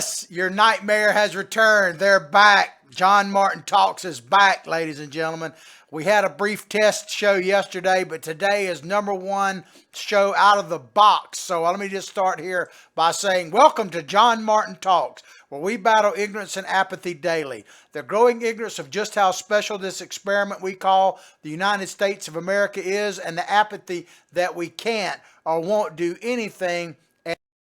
Yes, your nightmare has returned. They're back. John Martin Talks is back, ladies and gentlemen. We had a brief test show yesterday, but today is number one show out of the box. So let me just start here by saying, welcome to John Martin Talks, where we battle ignorance and apathy daily. The growing ignorance of just how special this experiment we call the United States of America is, and the apathy that we can't or won't do anything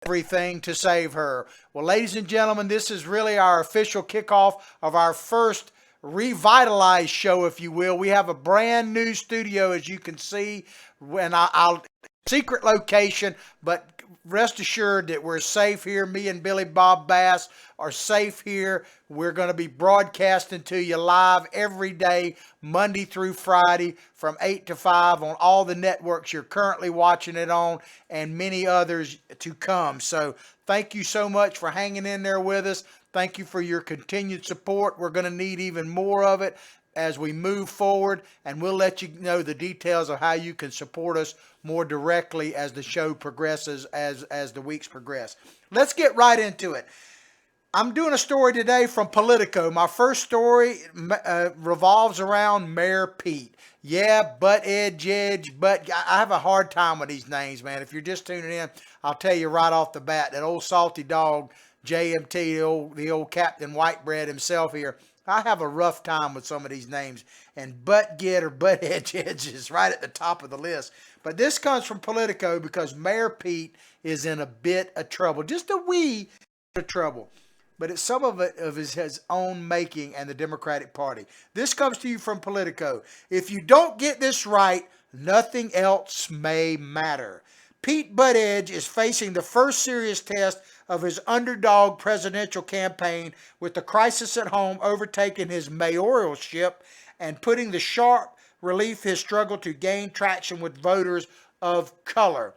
everything to save her. Well, ladies and gentlemen, this is really our official kickoff of our first revitalized show, if you will. We have a brand new studio, as you can see, and I'll secret location, but rest assured that we're safe here. Me and Billy Bob Bass are safe here. We're going to be broadcasting to you live every day, Monday through Friday, from 8 to 5 on all the networks you're currently watching it on, and many others to come. So thank you so much for hanging in there with us. Thank you for your continued support. We're going to need even more of it as we move forward, and we'll let you know the details of how you can support us more directly as the show progresses, as the weeks progress. Let's get right into it. I'm doing a story today from Politico. My first story revolves around Mayor Pete. Yeah, but I have a hard time with these names, man. If you're just tuning in, I'll tell you right off the bat, that old salty dog, JMT, the old Captain Whitebread himself here, I have a rough time with some of these names. And Butthead is right at the top of the list. But this comes from Politico because Mayor Pete is in a bit of trouble. Just a wee bit of trouble. But it's some of it of his own making and the Democratic Party. This comes to you from Politico. If you don't get this right, nothing else may matter. Pete Buttigieg is facing the first serious test of his underdog presidential campaign, with the crisis at home overtaking his mayoralship and putting the sharp relief his struggle to gain traction with voters of color.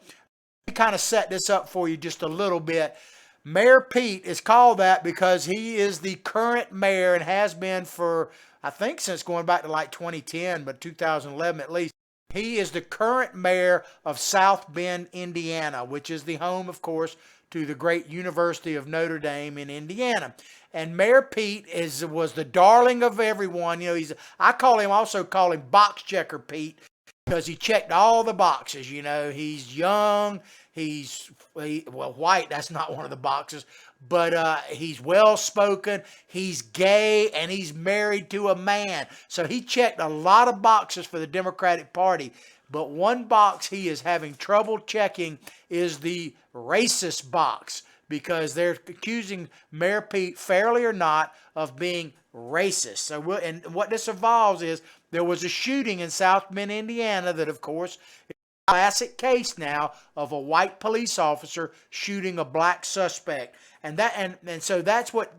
Let me kind of set this up for you just a little bit. Mayor Pete is called that because he is the current mayor and has been for, I think, since going back to like 2010, but 2011 at least. He is the current mayor of South Bend, Indiana, which is the home, of course, to the great University of Notre Dame in Indiana. And Mayor Pete was the darling of everyone. You know, I also call him box checker Pete, because he checked all the boxes. You know, he's young, white, that's not one of the boxes, but he's well-spoken, he's gay, and he's married to a man. So he checked a lot of boxes for the Democratic Party. But one box he is having trouble checking is the racist box, because they're accusing Mayor Pete, fairly or not, of being racist. So, and what this involves is there was a shooting in South Bend, Indiana, that, of course, is a classic case now of a white police officer shooting a black suspect. And so that's what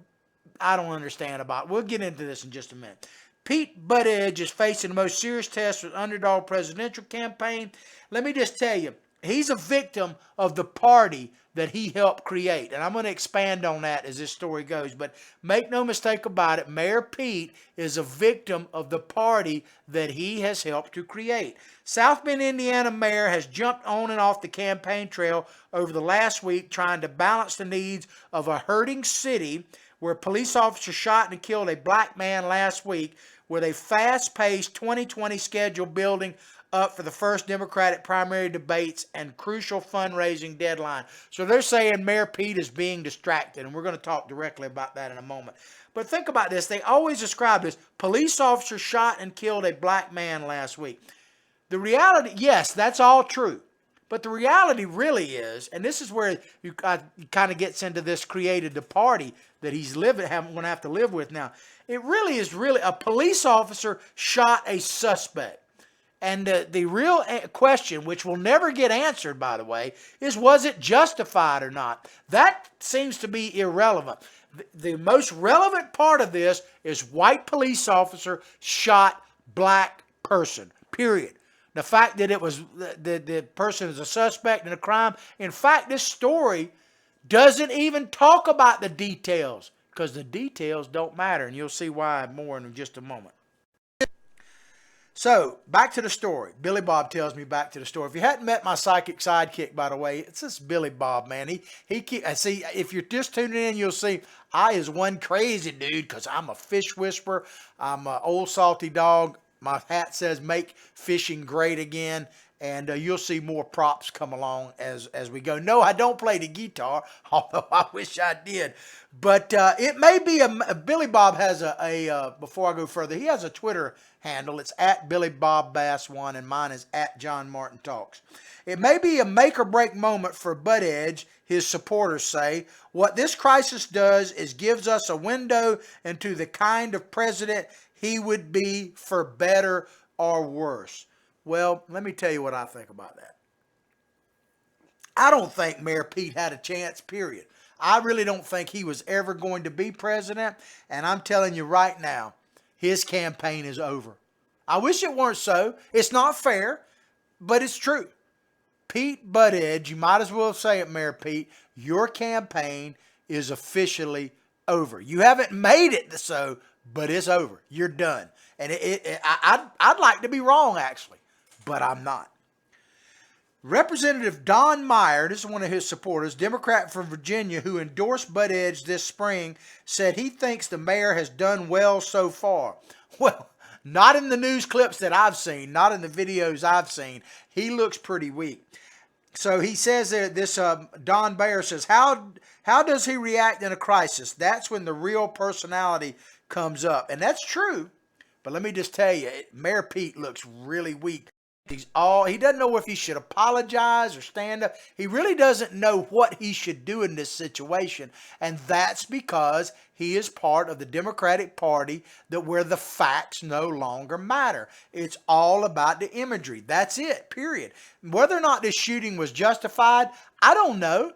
I don't understand about. We'll get into this in just a minute. Pete Buttigieg is facing the most serious test with underdog presidential campaign. Let me just tell you, he's a victim of the party that he helped create. And I'm going to expand on that as this story goes. But make no mistake about it, Mayor Pete is a victim of the party that he has helped to create. South Bend, Indiana mayor has jumped on and off the campaign trail over the last week, trying to balance the needs of a hurting city where police officers shot and killed a black man last week, with a fast-paced 2020 schedule building up for the first Democratic primary debates and crucial fundraising deadline. So they're saying Mayor Pete is being distracted, and we're going to talk directly about that in a moment. But think about this. They always describe this. Police officers shot and killed a black man last week. The reality, yes, that's all true. But the reality really is, and this is where you kind of gets into this created the party that he's going to have to live with now. It really is a police officer shot a suspect. And the real question, which will never get answered, by the way, is, was it justified or not? That seems to be irrelevant. The most relevant part of this is white police officer shot black person, period. The fact that it was the person is a suspect in a crime. In fact, this story doesn't even talk about the details, because the details don't matter, and you'll see why more in just a moment. So back to the story. Billy Bob tells me back to the story. If you hadn't met my psychic sidekick, by the way, it's this Billy Bob, man. I see. If you're just tuning in, you'll see I is one crazy dude because I'm a fish whisperer. I'm an old salty dog. My hat says "Make fishing great again." And you'll see more props come along as we go. No, I don't play the guitar, although I wish I did. But it may be Billy Bob has before I go further, he has a Twitter handle. It's at Billy Bob Bass 1, and mine is at John Martin Talks. It may be a make or break moment for Bud Edge, his supporters say. What this crisis does is gives us a window into the kind of president he would be, for better or worse. Well, let me tell you what I think about that. I don't think Mayor Pete had a chance, period. I really don't think he was ever going to be president. And I'm telling you right now, his campaign is over. I wish it weren't so. It's not fair, but it's true. Pete Buttigieg, you might as well say it, Mayor Pete, your campaign is officially over. You haven't made it so, but it's over. You're done. And I'd like to be wrong, actually, but I'm not. Representative Don Meyer, this is one of his supporters, Democrat from Virginia, who endorsed Buttigieg this spring, said he thinks the mayor has done well so far. Well, not in the news clips that I've seen, not in the videos I've seen. He looks pretty weak. So he says that this Don Bayer says, how does he react in a crisis? That's when the real personality comes up. And that's true. But let me just tell you, Mayor Pete looks really weak. He doesn't know if he should apologize or stand up. He really doesn't know what he should do in this situation. And that's because he is part of the Democratic Party where the facts no longer matter. It's all about the imagery. That's it, period. Whether or not this shooting was justified, I don't know.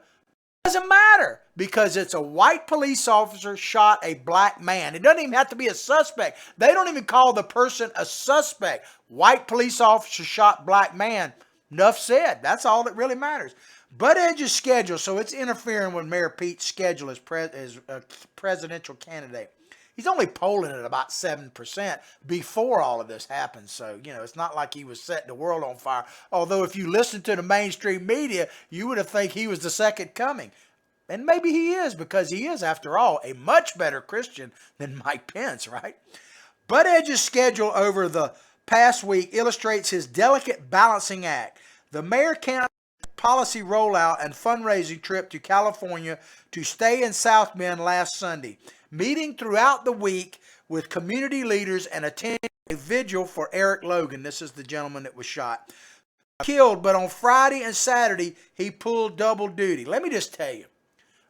Doesn't matter, because it's a white police officer shot a black man. It doesn't even have to be a suspect. They don't even call the person a suspect. White police officer shot black man. Enough said. That's all that really matters. Buttigieg's schedule, so it's interfering with Mayor Pete's schedule as presidential candidate. He's only polling at about 7% before all of this happened. So, it's not like he was setting the world on fire. Although if you listen to the mainstream media, you would have think he was the second coming. And maybe he is, because he is, after all, a much better Christian than Mike Pence, right? Buttigieg's schedule over the past week illustrates his delicate balancing act. The mayor canceled policy rollout and fundraising trip to California to stay in South Bend last Sunday, meeting throughout the week with community leaders and attending a vigil for Eric Logan. This is the gentleman that was shot. Killed, but on Friday and Saturday, he pulled double duty. Let me just tell you,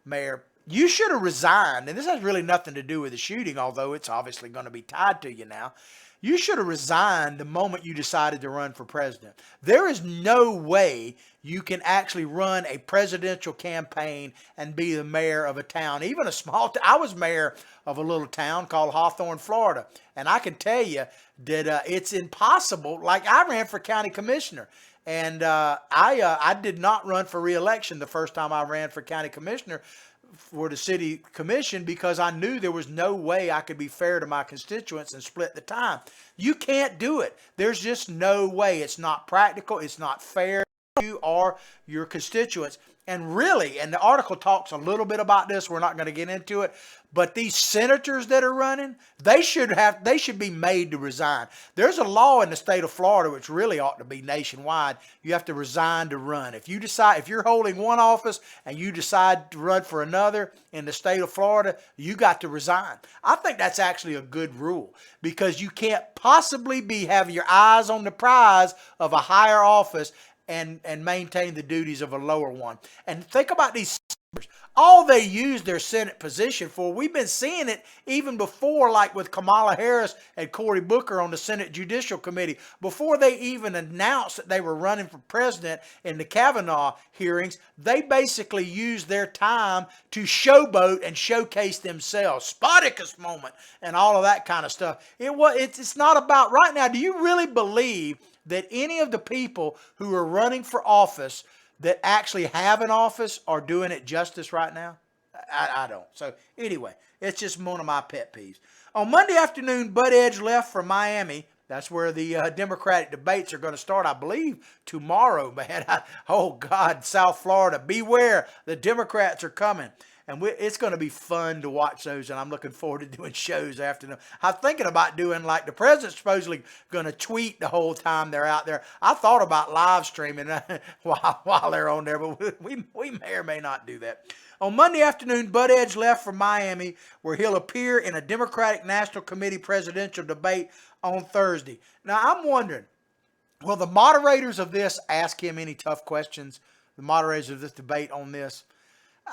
Mayor, you should have resigned, and this has really nothing to do with the shooting, although it's obviously going to be tied to you now. You should have resigned the moment you decided to run for president. There is no way you can actually run a presidential campaign and be the mayor of a town, even a small town. I was mayor of a little town called Hawthorne, Florida, and I can tell you that it's impossible. Like, I ran for county commissioner, and I did not run for re-election the first time I ran for county commissioner for the city commission, because I knew there was no way I could be fair to my constituents and split the time. You can't do it. There's just no way. It's not practical. It's not fair to you or your constituents. And really, and the article talks a little bit about this, we're not going to get into it, but these senators that are running, they should be made to resign. There's a law in the state of Florida which really ought to be nationwide. You have to resign to run. If you're holding one office and you decide to run for another in the state of Florida, you got to resign. I think that's actually a good rule, because you can't possibly be having your eyes on the prize of a higher office and maintain the duties of a lower one. And think about these senators. All they use their Senate position for, we've been seeing it even before, like with Kamala Harris and Cory Booker on the Senate Judicial Committee. Before they even announced that they were running for president in the Kavanaugh hearings, they basically used their time to showboat and showcase themselves. Spartacus moment and all of that kind of stuff. It's not about right now. Do you really believe that any of the people who are running for office that actually have an office are doing it justice right now? I don't. So anyway, it's just one of my pet peeves. On Monday afternoon, Buttigieg left for Miami That's where the Democratic debates are going to start, I believe, tomorrow, man. Oh, God, South Florida, beware. The Democrats are coming. And it's going to be fun to watch those, and I'm looking forward to doing shows after them. I'm thinking about doing, like, the president's supposedly going to tweet the whole time they're out there. I thought about live streaming while they're on there, but we may or may not do that. On Monday afternoon, Buttigieg left for Miami, where he'll appear in a Democratic National Committee presidential debate on Thursday. Now, I'm wondering, will the moderators of this ask him any tough questions? The moderators of this debate on this?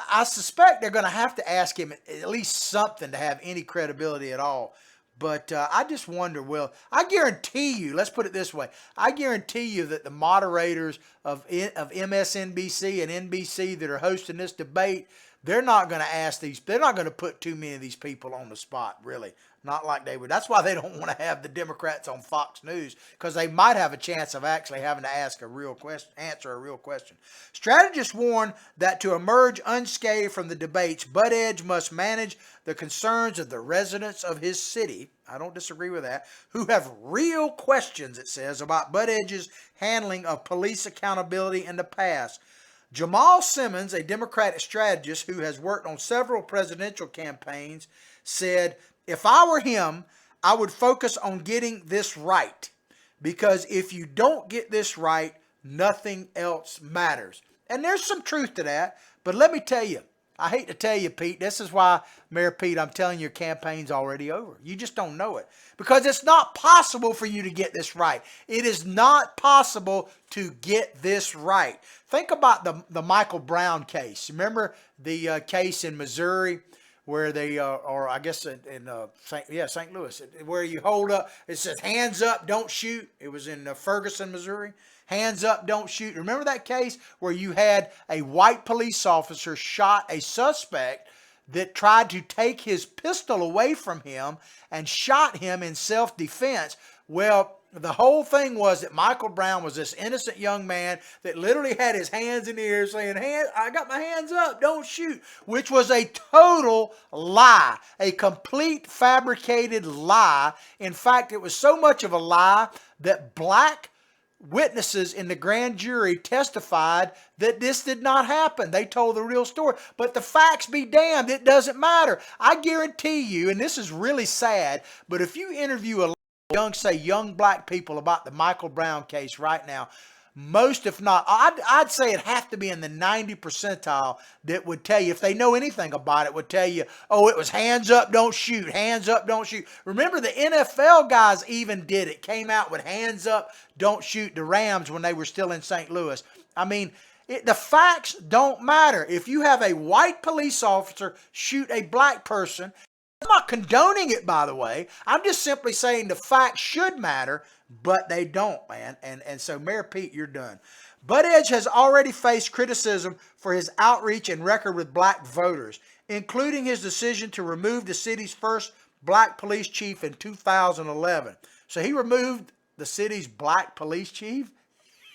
I suspect they're going to have to ask him at least something to have any credibility at all. But I just wonder, well, I guarantee you, let's put it this way, I guarantee you that the moderators of MSNBC and NBC that are hosting this debate, they're not going to ask they're not going to put too many of these people on the spot, really. Not like they would. That's why they don't want to have the Democrats on Fox News, because they might have a chance of actually having to answer a real question. Strategists warn that to emerge unscathed from the debates, Buttigieg must manage the concerns of the residents of his city. I don't disagree with that. Who have real questions, it says, about Buttigieg's handling of police accountability in the past. Jamal Simmons, a Democratic strategist who has worked on several presidential campaigns, said, "If I were him, I would focus on getting this right, because if you don't get this right, nothing else matters." And there's some truth to that, but let me tell you, I hate to tell you, Pete, this is why, Mayor Pete, I'm telling you, your campaign's already over. You just don't know it, because it's not possible for you to get this right. It is not possible to get this right. Think about the Michael Brown case. Remember the case in Missouri where they, or I guess in St. Louis, where you hold up, it says, "Hands up, don't shoot." It was in Ferguson, Missouri. Hands up, don't shoot. Remember that case where you had a white police officer shot a suspect that tried to take his pistol away from him and shot him in self-defense? Well, the whole thing was that Michael Brown was this innocent young man that literally had his hands in the air saying, "I got my hands up, don't shoot," which was a total lie, a complete fabricated lie. In fact, it was so much of a lie that black witnesses in the grand jury testified that this did not happen. They told the real story. But the facts be damned, it doesn't matter. I guarantee you, and this is really sad, but if you interview a young black people about the Michael Brown case right now, most, if not, I'd say it'd have to be in the 90 percentile that would tell you, if they know anything about it, would tell you, oh, it was hands up, don't shoot, hands up, don't shoot. Remember, the NFL guys even did it, came out with hands up, don't shoot, the Rams when they were still in St. Louis. I mean, the facts don't matter. If you have a white police officer shoot a black person, I'm not condoning it, by the way. I'm just simply saying the facts should matter, but they don't, man. And so, Mayor Pete, you're done. Buttigieg has already faced criticism for his outreach and record with black voters, including his decision to remove the city's first black police chief in 2011. So he removed the city's black police chief,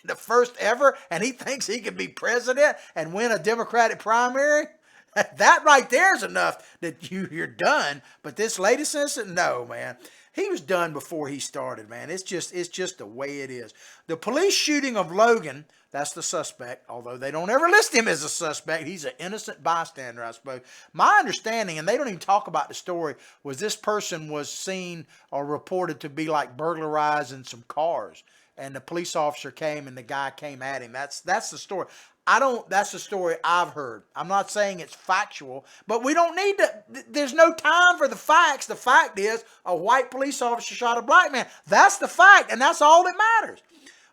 the first ever, and he thinks he can be president and win a Democratic primary? That right there is enough that you're done. But this latest incident, no, man. He was done before he started, man. It's just the way it is. The police shooting of Logan, that's the suspect, although they don't ever list him as a suspect. He's an innocent bystander, I suppose. My understanding, and they don't even talk about the story, was this person was seen or reported to be like burglarizing some cars. And the police officer came and the guy came at him. That's the story. That's the story I've heard. I'm not saying it's factual, but we don't need to, there's no time for the facts. The fact is a white police officer shot a black man. That's the fact, and that's all that matters.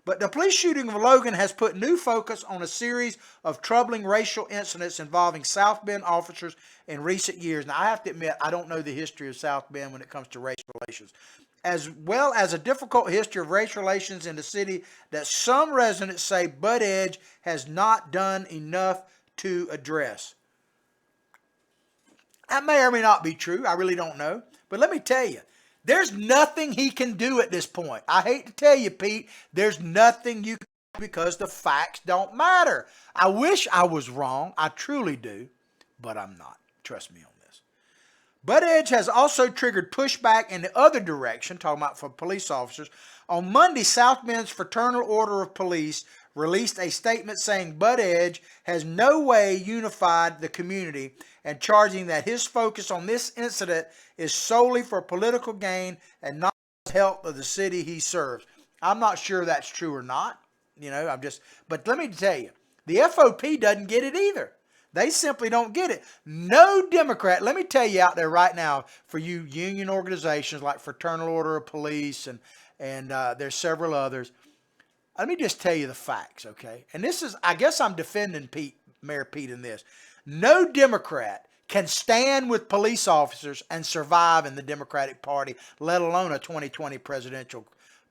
But the police shooting of Logan has put new focus on a series of troubling racial incidents involving South Bend officers in recent years. Now, I have to admit, I don't know the history of South Bend when it comes to race relations, as well as a difficult history of race relations in the city that some residents say Buttigieg has not done enough to address. That may or may not be true. I really don't know. But let me tell you, there's nothing he can do at this point. I hate to tell you, Pete, there's nothing you can do because the facts don't matter. I wish I was wrong. I truly do, but I'm not. Trust me on this. Buttigieg has also triggered pushback in the other direction, talking about for police officers. On Monday, South Bend's Fraternal Order of Police released a statement saying Buttigieg has no way unified the community and charging that his focus on this incident is solely for political gain and not the health of the city he serves. I'm not sure that's true or not. But let me tell you, the FOP doesn't get it either. They simply don't get it. No Democrat, let me tell you out there right now, for you union organizations like Fraternal Order of Police and there's several others, let me just tell you the facts, okay? And this is, I guess I'm defending Mayor Pete in this. No Democrat can stand with police officers and survive in the Democratic Party, let alone a 2020 presidential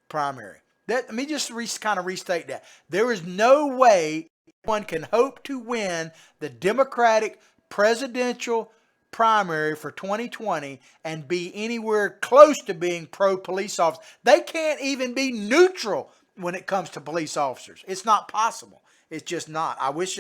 primary. Let me just kind of restate that. There is no way one can hope to win the Democratic presidential primary for 2020 and be anywhere close to being pro-police officers. They can't even be neutral when it comes to police officers. It's not possible. It's just not. I wish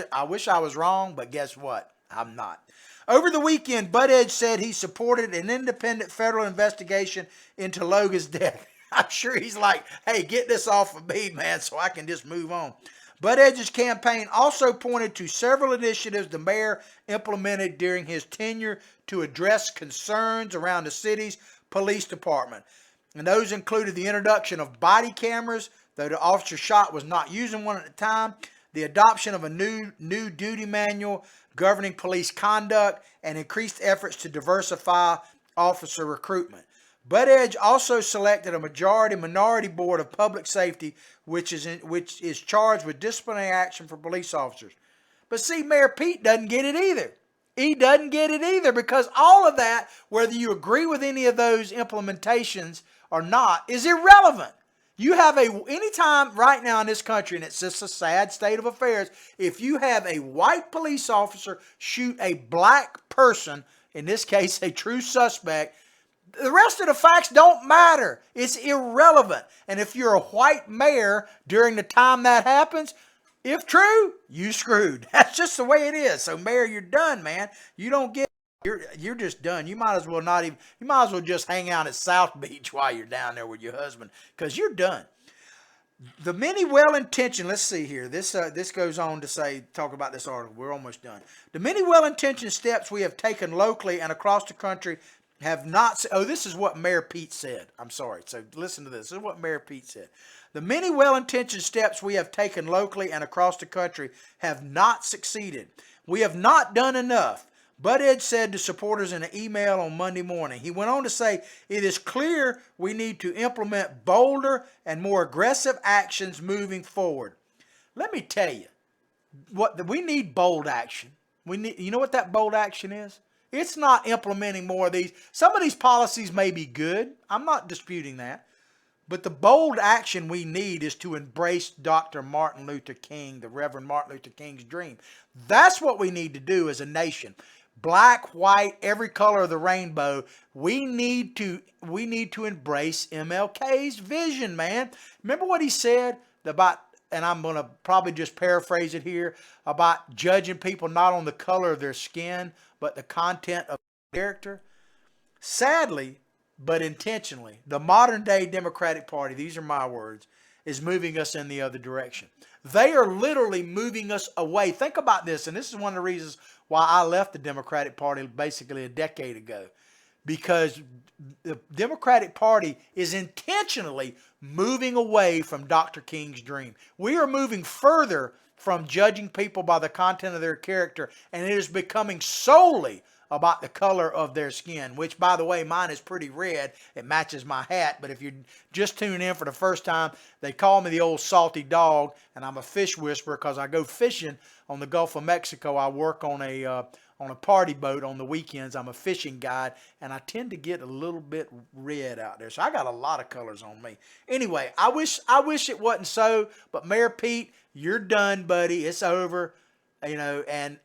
I was wrong, but guess what? I'm not. Over the weekend, Buttigieg said he supported an independent federal investigation into Logan's death. I'm sure he's like, hey, get this off of me, man, so I can just move on. Buttigieg's campaign also pointed to several initiatives the mayor implemented during his tenure to address concerns around the city's police department. And those included the introduction of body cameras, though the officer shot was not using one at the time, the adoption of a new duty manual governing police conduct, and increased efforts to diversify officer recruitment. Buttigieg also selected a majority-minority board of public safety, which is charged with disciplinary action for police officers. But see, Mayor Pete doesn't get it either. He doesn't get it either because all of that, whether you agree with any of those implementations or not, is irrelevant. You have anytime right now in this country, and it's just a sad state of affairs, if you have a white police officer shoot a black person, in this case a true suspect, the rest of the facts don't matter. It's irrelevant. And if you're a white mayor during the time that happens, if true, you screwed. That's just the way it is. So mayor, you're done, man. You don't get, you're just done. You might as well just hang out at South Beach while you're down there with your husband, because you're done. The many well-intentioned, let's see here. This goes on to talk about this article. We're almost done. The many well-intentioned steps we have taken locally and across the country have not, this is what Mayor Pete said. I'm sorry. So listen to this. This is what Mayor Pete said. The many well-intentioned steps we have taken locally and across the country have not succeeded. We have not done enough, Buttigieg said to supporters in an email on Monday morning. He went on to say, it is clear we need to implement bolder and more aggressive actions moving forward. Let me tell you, we need bold action. You know what that bold action is? It's not implementing more of these. Some of these policies may be good. I'm not disputing that. But the bold action we need is to embrace Dr. Martin Luther King, the Reverend Martin Luther King's dream. That's what we need to do as a nation. Black, white, every color of the rainbow. We need to embrace MLK's vision, man. Remember what he said about, and I'm going to probably just paraphrase it here, about judging people not on the color of their skin, but the content of their character. Sadly, but intentionally, the modern day Democratic Party, these are my words, is moving us in the other direction. They are literally moving us away. Think about this, and this is one of the reasons why I left the Democratic Party basically a decade ago. Because the Democratic Party is intentionally moving away from Dr. King's dream. We are moving further from judging people by the content of their character, and it is becoming solely about the color of their skin, which, by the way, mine is pretty red. It matches my hat, but if you're just tuning in for the first time, they call me the old salty dog, and I'm a fish whisperer because I go fishing on the Gulf of Mexico. I work on a party boat on the weekends. I'm a fishing guide, and I tend to get a little bit red out there. So I got a lot of colors on me. Anyway, I wish it wasn't so, but Mayor Pete, you're done, buddy. It's over. You know, and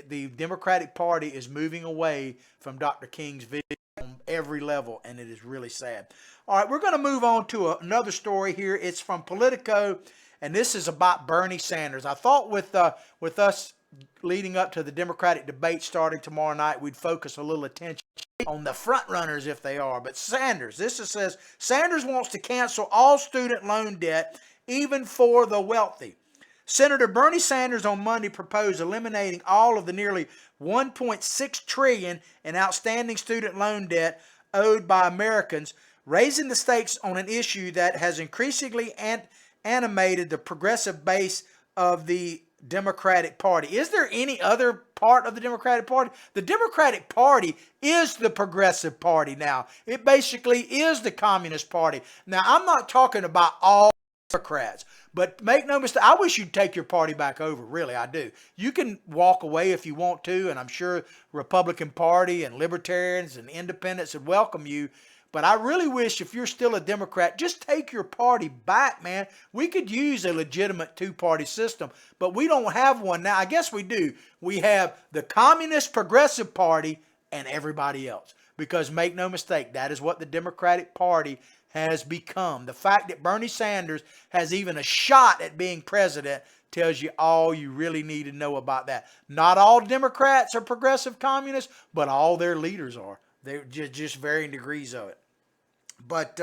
the Democratic Party is moving away from Dr. King's vision on every level, and it is really sad. All right, we're going to move on to another story here. It's from Politico, and this is about Bernie Sanders. I thought with us leading up to the Democratic debate starting tomorrow night, we'd focus a little attention on the front runners if they are. But Sanders, says Sanders wants to cancel all student loan debt, even for the wealthy. Senator Bernie Sanders on Monday proposed eliminating all of the nearly $1.6 trillion in outstanding student loan debt owed by Americans, raising the stakes on an issue that has increasingly animated the progressive base of the Democratic Party. Is there any other part of the Democratic Party? The Democratic Party is the Progressive Party now. It basically is the Communist Party. Now, I'm not talking about all Democrats, but make no mistake, I wish you'd take your party back over. Really, I do. You can walk away if you want to, and I'm sure Republican Party and Libertarians and Independents would welcome you. But I really wish, if you're still a Democrat, just take your party back, man. We could use a legitimate two-party system, but we don't have one now. I guess we do. We have the Communist Progressive Party and everybody else. Because make no mistake, that is what the Democratic Party has become. The fact that Bernie Sanders has even a shot at being president tells you all you really need to know about that. Not all Democrats are progressive communists, but all their leaders are. They're just varying degrees of it. But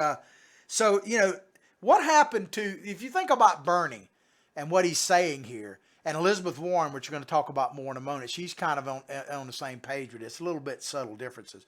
so, you know, what happened to, if you think about Bernie and what he's saying here, and Elizabeth Warren, which we're going to talk about more in a moment, she's kind of on the same page with this, a little bit subtle differences.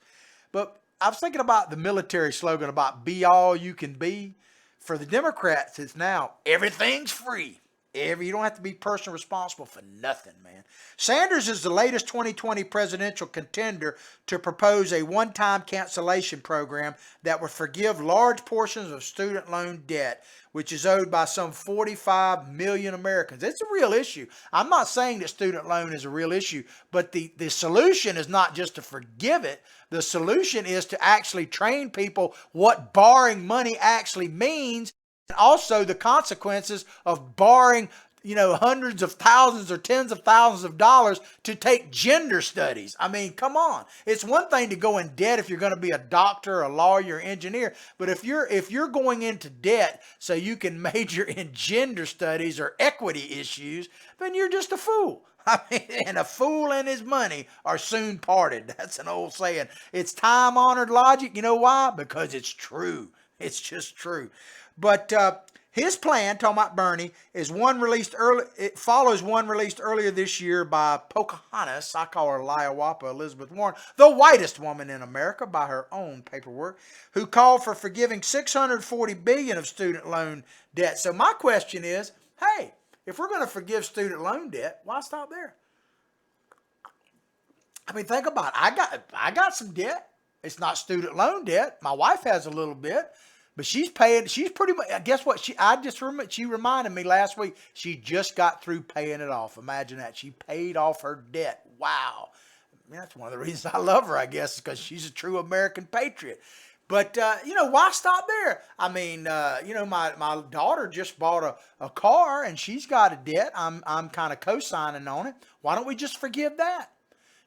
But I was thinking about the military slogan about be all you can be. For the Democrats, it's now everything's free. You don't have to be personally responsible for nothing, man. Sanders is the latest 2020 presidential contender to propose a one-time cancellation program that would forgive large portions of student loan debt, which is owed by some 45 million Americans. It's a real issue. I'm not saying that student loan is a real issue, but the solution is not just to forgive it. The solution is to actually train people what borrowing money actually means, and also the consequences of borrowing, you know, hundreds of thousands or tens of thousands of dollars to take gender studies. I mean, come on. It's one thing to go in debt if you're going to be a doctor, a lawyer, or engineer, but if you're going into debt so you can major in gender studies or equity issues, then you're just a fool. I mean, and a fool and his money are soon parted. That's an old saying. It's time-honored logic. You know why? Because it's true. It's just true. But his plan, talking about Bernie, is one released early. It follows one released earlier this year by Pocahontas. I call her Liawapa Elizabeth Warren, the whitest woman in America by her own paperwork, who called for forgiving $640 billion of student loan debt. So my question is, hey, if we're going to forgive student loan debt, why stop there? I mean, think about it. I got some debt. It's not student loan debt. My wife has a little bit. But she's paying, she's pretty much, guess what? She reminded me last week, she just got through paying it off. Imagine that. She paid off her debt. Wow. I mean, that's one of the reasons I love her, I guess, because she's a true American patriot. But, you know, why stop there? I mean, you know, my daughter just bought a car and she's got a debt. I'm kind of co-signing on it. Why don't we just forgive that?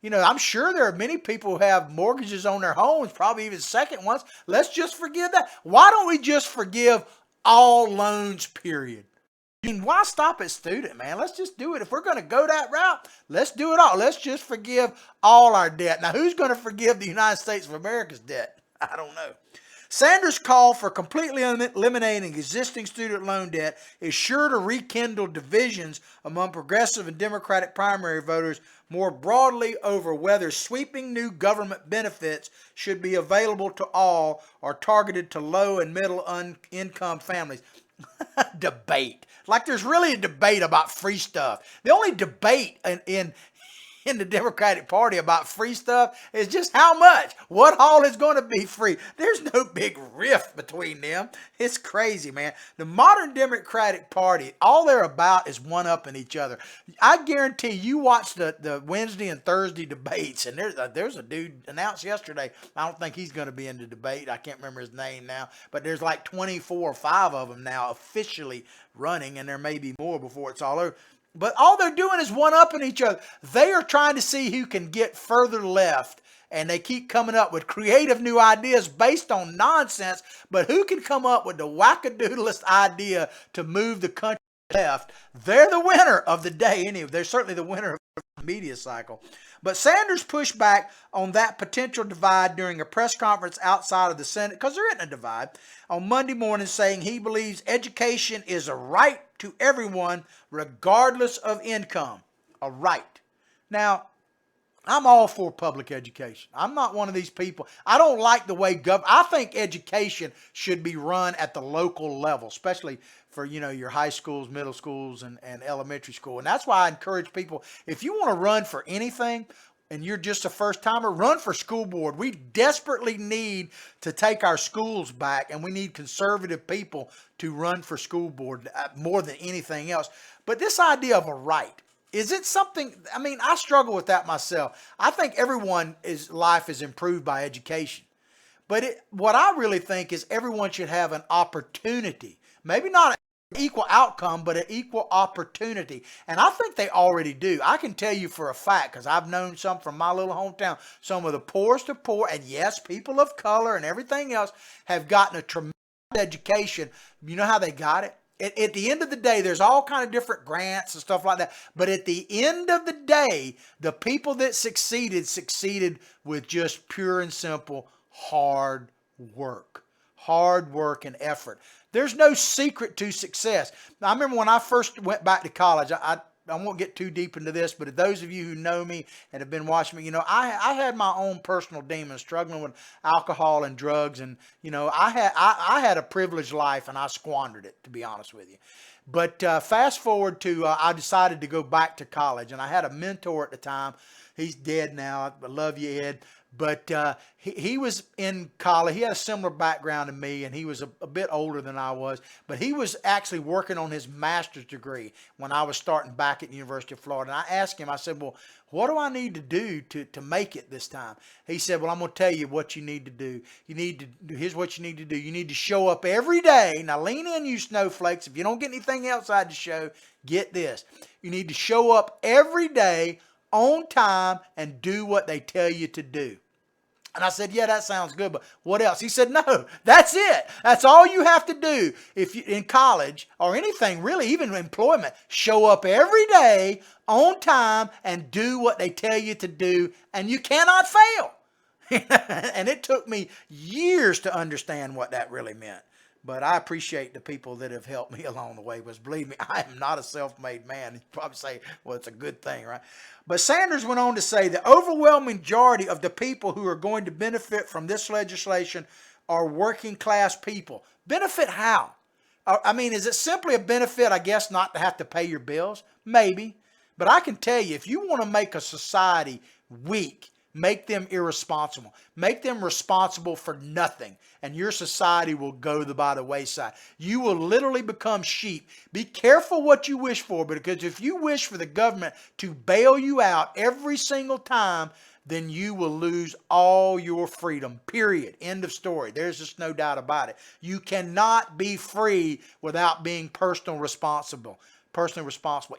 You know, I'm sure there are many people who have mortgages on their homes, probably even second ones. Let's just forgive that. Why don't we just forgive all loans, period? I mean, why stop at student, man? Let's just do it. If we're going to go that route, let's do it all. Let's just forgive all our debt. Now, who's going to forgive the United States of America's debt? I don't know. Sanders' call for completely eliminating existing student loan debt is sure to rekindle divisions among progressive and Democratic primary voters more broadly over whether sweeping new government benefits should be available to all or targeted to low and middle income families. Debate. Like there's really a debate about free stuff. The only debate in the Democratic Party about free stuff is just how much. What all is going to be free? There's no big rift between them. It's crazy, man. The modern Democratic Party, all they're about is one-upping each other. I guarantee you watch the Wednesday and Thursday debates, and there's a dude announced yesterday. I don't think he's going to be in the debate. I can't remember his name now, but there's like 24 or 5 of them now officially running, and there may be more before it's all over. But all they're doing is one-upping each other. They are trying to see who can get further left, and they keep coming up with creative new ideas based on nonsense, but who can come up with the wackadoodlest idea to move the country left? They're the winner of the day anyway. They're certainly the winner of media cycle. But Sanders pushed back on that potential divide during a press conference outside of the Senate, because there isn't a divide, on Monday morning, saying he believes education is a right to everyone regardless of income. A right. Now, I'm all for public education. I'm not one of these people. I don't like the way I think education should be run at the local level, especially for, your high schools, middle schools, and elementary school. And that's why I encourage people, if you want to run for anything and you're just a first timer, run for school board. We desperately need to take our schools back, and we need conservative people to run for school board more than anything else. But this idea of a right, is it something, I struggle with that myself. I think everyone's life is improved by education. But what I really think is everyone should have an opportunity. Maybe not an equal outcome, but an equal opportunity. And I think they already do. I can tell you for a fact, because I've known some from my little hometown, some of the poorest of poor, and yes, people of color and everything else have gotten a tremendous education. You know how they got it? At the end of the day, there's all kind of different grants and stuff like that. But at the end of the day, the people that succeeded with just pure and simple hard work. Hard work and effort. There's no secret to success. Now, I remember when I first went back to college, I won't get too deep into this, but those of you who know me and have been watching me, I had my own personal demons, struggling with alcohol and drugs, and I had a privileged life, and I squandered it, to be honest with you. But fast forward to I decided to go back to college, and I had a mentor at the time. He's dead now. I love you, Ed. But he was in college. He had a similar background to me, and he was a bit older than I was. But he was actually working on his master's degree when I was starting back at the University of Florida. And I asked him, I said, well, what do I need to do to make it this time? He said, well, I'm going to tell you what you need to do. Here's what you need to do. You need to show up every day. Now, lean in, you snowflakes. If you don't get anything else out of the show, get this. You need to show up every day on time and do what they tell you to do. And I said, yeah, that sounds good, but what else? He said, no, that's it. That's all you have to do if you in college or anything, really, even employment. Show up every day on time and do what they tell you to do, and you cannot fail. And it took me years to understand what that really meant. But I appreciate the people that have helped me along the way, because believe me, I am not a self-made man. You probably say, well, it's a good thing, right? But Sanders went on to say the overwhelming majority of the people who are going to benefit from this legislation are working class people. Benefit how? Is it simply a benefit, I guess, not to have to pay your bills? Maybe. But I can tell you, if you want to make a society weak, make them irresponsible. Make them responsible for nothing, and your society will go by the wayside. You will literally become sheep. Be careful what you wish for, because if you wish for the government to bail you out every single time, then you will lose all your freedom, period. End of story. There's just no doubt about it. You cannot be free without being personally responsible.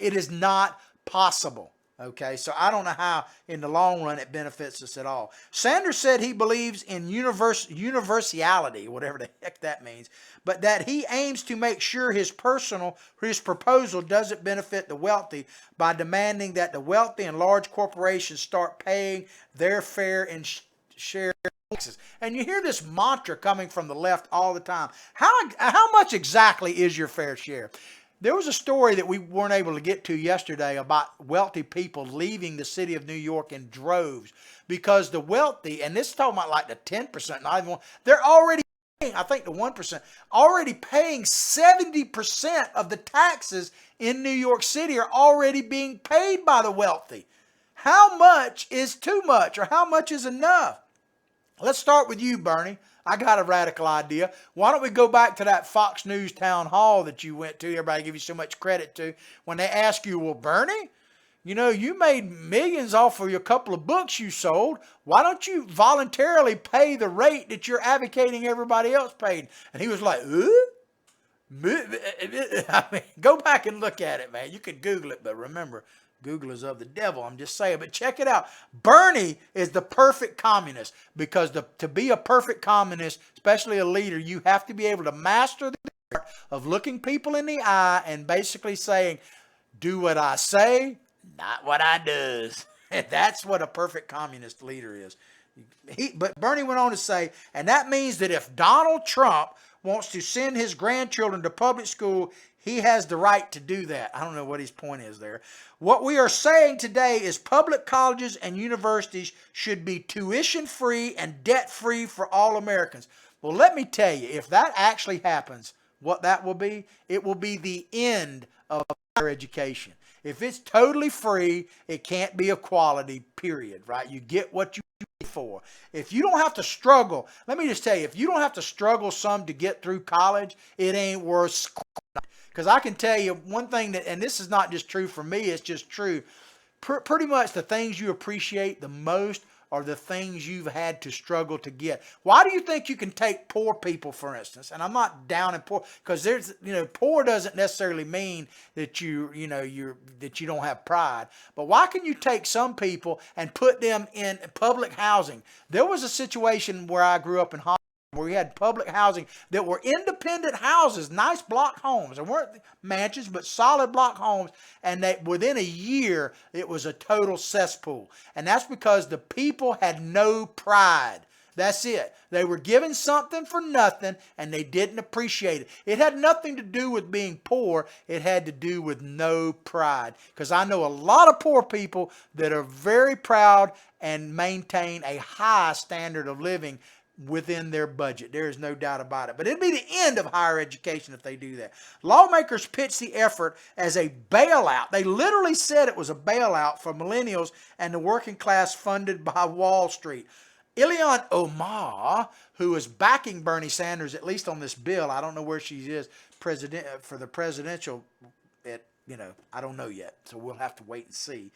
It is not possible. Okay, so I don't know how in the long run it benefits us at all. Sanders said he believes in universality, whatever the heck that means, but that he aims to make sure his proposal doesn't benefit the wealthy by demanding that the wealthy and large corporations start paying their fair and share taxes. And you hear this mantra coming from the left all the time. How much exactly is your fair share? There was a story that we weren't able to get to yesterday about wealthy people leaving the city of New York in droves because the wealthy, and this is talking about like the 10%, not even one, they're already paying, I think the 1%, already paying 70% of the taxes in New York City are already being paid by the wealthy. How much is too much, or how much is enough? Let's start with you, Bernie. I got a radical idea. Why don't we go back to that Fox News town hall that you went to, everybody give you so much credit to, when they ask you, well, Bernie, you made millions off of a couple of books you sold. Why don't you voluntarily pay the rate that you're advocating everybody else paid? And he was like, go back and look at it, man. You could Google it, but remember, Google is of the devil. I'm just saying, but check it out. Bernie is the perfect communist, because to be a perfect communist, especially a leader, you have to be able to master the art of looking people in the eye and basically saying, do what I say, Not what I does. That's what a perfect communist leader is. But Bernie went on to say, and that means that if Donald Trump wants to send his grandchildren to public school, he has the right to do that. I don't know what his point is there. What we are saying today is public colleges and universities should be tuition free and debt free for all Americans. Well, let me tell you, if that actually happens, what that will be, it will be the end of higher education. If it's totally free, it can't be a quality, period, right? You get what you pay for. If you don't have to struggle, let me just tell you, if you don't have to struggle some to get through college, it ain't worth. Because I can tell you one thing that, and this is not just true for me, it's just true. Pretty much the things you appreciate the most are the things you've had to struggle to get. Why do you think you can take poor people, for instance? And I'm not down in poor, because there's, poor doesn't necessarily mean that that you don't have pride. But why can you take some people and put them in public housing? There was a situation where I grew up in Hollywood, where we had public housing that were independent houses, nice block homes. They weren't mansions, but solid block homes. And within a year, it was a total cesspool. And that's because the people had no pride. That's it. They were given something for nothing, and they didn't appreciate it. It had nothing to do with being poor. It had to do with no pride. Because I know a lot of poor people that are very proud and maintain a high standard of living within their budget. There is no doubt about it. But it'd be the end of higher education if they do that. Lawmakers pitched the effort as a bailout. They literally said it was a bailout for millennials and the working class funded by Wall Street. Ilhan Omar, who is backing Bernie Sanders, at least on this bill, I don't know where she is for the presidential, I don't know yet. So we'll have to wait and see.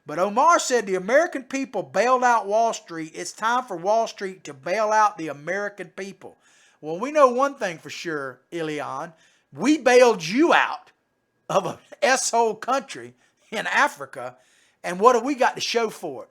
But Omar said the American people bailed out Wall Street. It's time for Wall Street to bail out the American people. Well, we know one thing for sure, Ilhan. We bailed you out of an S-hole country in Africa. And what have we got to show for it?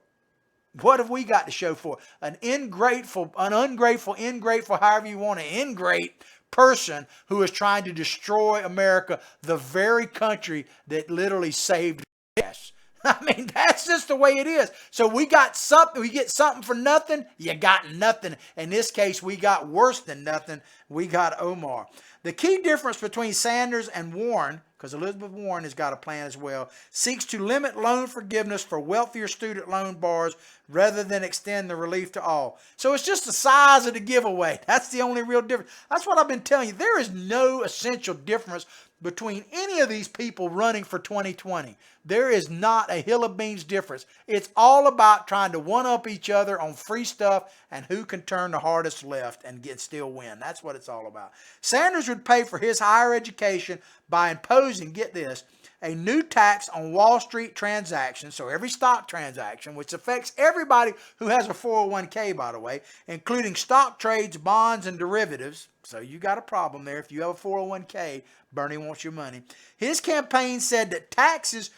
What have we got to show for it? An ungrateful, however you want to, ingrate person who is trying to destroy America, the very country that literally saved us. I mean, that's just the way it is. So we got something, we get something for nothing, you got nothing. In this case, we got worse than nothing. We got Omar. The key difference between Sanders and Warren, because Elizabeth Warren has got a plan as well, seeks to limit loan forgiveness for wealthier student loan borrowers rather than extend the relief to all. So it's just the size of the giveaway. That's the only real difference. That's what I've been telling you. There is no essential difference between any of these people running for 2020. There is not a hill of beans difference. It's all about trying to one-up each other on free stuff and who can turn the hardest left and still win. That's what it's all about. Sanders would pay for his higher education by imposing, get this, a new tax on Wall Street transactions, so every stock transaction, which affects everybody who has a 401k, by the way, including stock trades, bonds, and derivatives. So you got a problem there. If you have a 401k, Bernie wants your money. His campaign said that taxes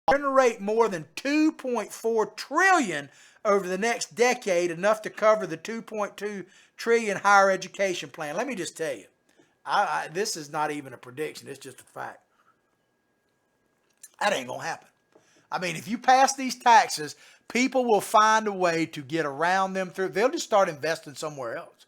generate more than $2.4 trillion over the next decade, enough to cover the $2.2 trillion higher education plan. Let me just tell you, this is not even a prediction. It's just a fact. That ain't going to happen. I mean, if you pass these taxes, people will find a way to get around them through. They'll just start investing somewhere else.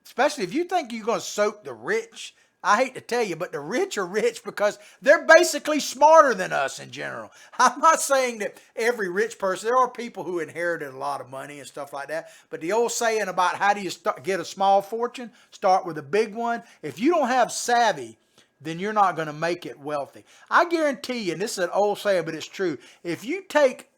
Especially if you think you're going to soak the rich. I hate to tell you, but the rich are rich because they're basically smarter than us in general. I'm not saying that every rich person, there are people who inherited a lot of money and stuff like that. But the old saying about how do you get a small fortune, start with a big one. If you don't have savvy, then you're not going to make it wealthy. I guarantee you, and this is an old saying, but it's true. If you take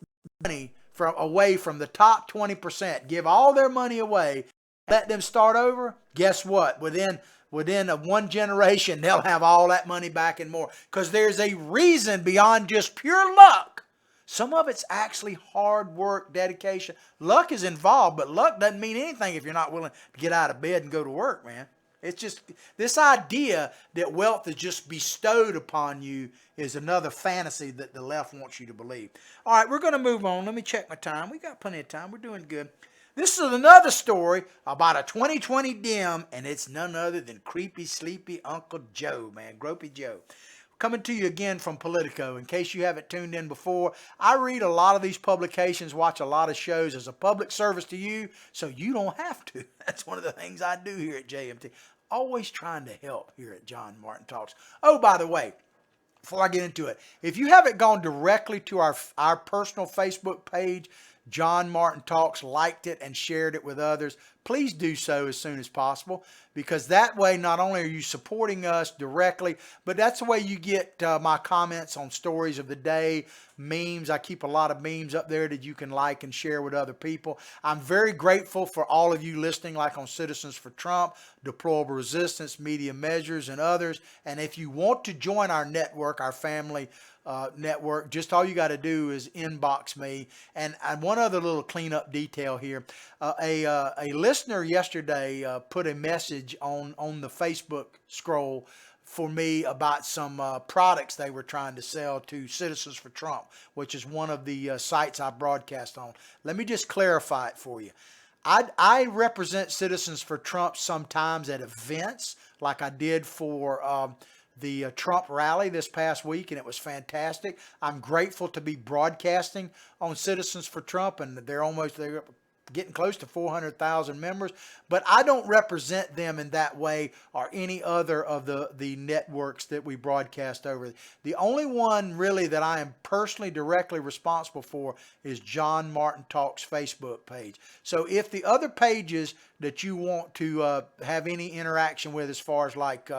money away from the top 20%, give all their money away, let them start over, guess what? Within one generation, they'll have all that money back and more. Because there's a reason beyond just pure luck. Some of it's actually hard work, dedication. Luck is involved, but luck doesn't mean anything if you're not willing to get out of bed and go to work, man. It's just this idea that wealth is just bestowed upon you is another fantasy that the left wants you to believe. All right, we're going to move on. Let me check my time. We got plenty of time. We're doing good. This is another story about a 2020 dim, and it's none other than creepy, sleepy Uncle Joe, man. Gropey Joe. coming to you again from Politico. In case you haven't tuned in before, I read a lot of these publications, watch a lot of shows as a public service to you, so you don't have to. That's one of the things I do here at JMT. Always trying to help here at John Martin Talks. Oh, by the way, before I get into it, if you haven't gone directly to our personal Facebook page, John Martin Talks, liked it and shared it with others, please do so as soon as possible, because that way not only are you supporting us directly, but that's the way you get my comments on stories of the day, memes. I keep a lot of memes up there that you can like and share with other people. I'm very grateful for all of you listening, like on Citizens for Trump, Deployable Resistance, Media Measures, and others. And if you want to join our network, our family network, just all you got to do is inbox me. And one other little cleanup detail here. A listener yesterday put a message on the Facebook scroll for me about some products they were trying to sell to Citizens for Trump, which is one of the sites I broadcast on. Let me just clarify it for you. I represent Citizens for Trump sometimes at events, like I did for the Trump rally this past week, and it was fantastic. I'm grateful to be broadcasting on Citizens for Trump, and they're getting close to 400,000 members, but I don't represent them in that way or any other of the networks that we broadcast over. The only one really that I am personally directly responsible for is John Martin Talks Facebook page. So if the other pages that you want to have any interaction with, as far as like